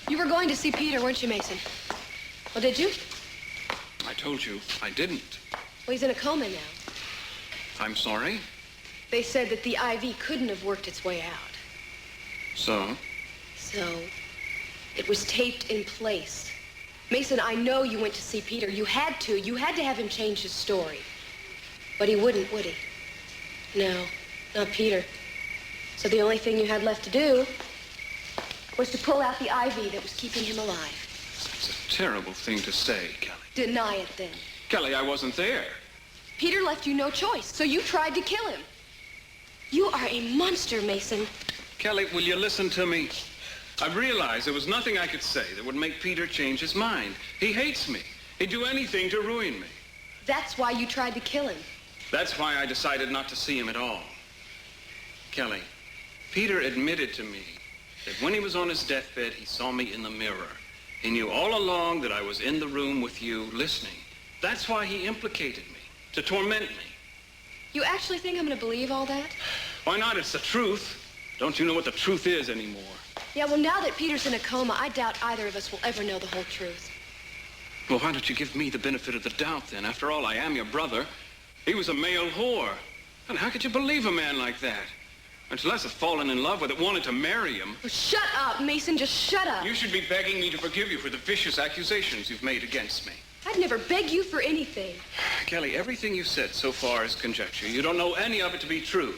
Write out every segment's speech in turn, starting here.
You were going to see Peter, weren't you, Mason? Well, did you? I told you I didn't. Well, he's in a coma now. I'm sorry? They said that the IV couldn't have worked its way out. So? So, it was taped in place. Mason, I know you went to see Peter. You had to. You had to have him change his story. But he wouldn't, would he? No, not Peter. So the only thing you had left to do was to pull out the IV that was keeping him alive. It's a terrible thing to say, Kelly. Deny it, then. Kelly, I wasn't there. Peter left you no choice, so you tried to kill him. You are a monster, Mason. Kelly, will you listen to me? I realized there was nothing I could say that would make Peter change his mind. He hates me. He'd do anything to ruin me. That's why you tried to kill him. That's why I decided not to see him at all. Kelly, Peter admitted to me that when he was on his deathbed, he saw me in the mirror. He knew all along that I was in the room with you, listening. That's why he implicated me, to torment me. You actually think I'm going to believe all that? Why not? It's the truth. Don't you know what the truth is anymore? Yeah, well, now that Peter's in a coma, I doubt either of us will ever know the whole truth. Well, why don't you give me the benefit of the doubt, then? After all, I am your brother. He was a male whore. And how could you believe a man like that? Much less have fallen in love with it, wanted to marry him. Oh, shut up, Mason. Just shut up. You should be begging me to forgive you for the vicious accusations you've made against me. I'd never beg you for anything. Kelly, everything you've said so far is conjecture. You don't know any of it to be true.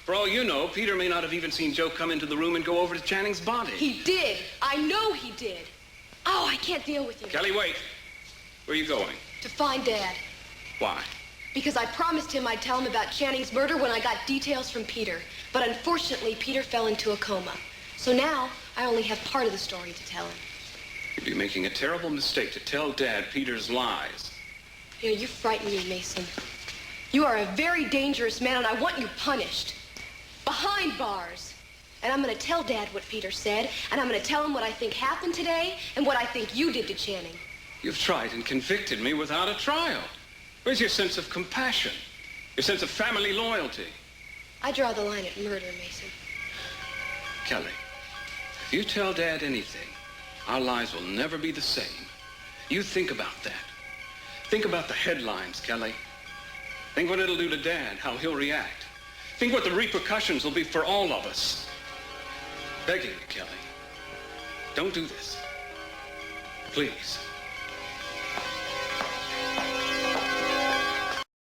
For all you know, Peter may not have even seen Joe come into the room and go over to Channing's body. He did. I know he did. Oh, I can't deal with you. Kelly, wait. Where are you going? To find Dad. Why? Because I promised him I'd tell him about Channing's murder when I got details from Peter. But unfortunately, Peter fell into a coma. So now, I only have part of the story to tell him. You'd be making a terrible mistake to tell Dad Peter's lies. You know, you frighten me, Mason. You are a very dangerous man, and I want you punished. Behind bars. And I'm going to tell Dad what Peter said, and I'm going to tell him what I think happened today and what I think you did to Channing. You've tried and convicted me without a trial. Where's your sense of compassion? Your sense of family loyalty? I draw the line at murder, Mason. Kelly, if you tell Dad anything, our lives will never be the same. You think about that. Think about the headlines, Kelly. Think what it'll do to Dad, how he'll react. Think what the repercussions will be for all of us. Begging you, Kelly, don't do this. Please.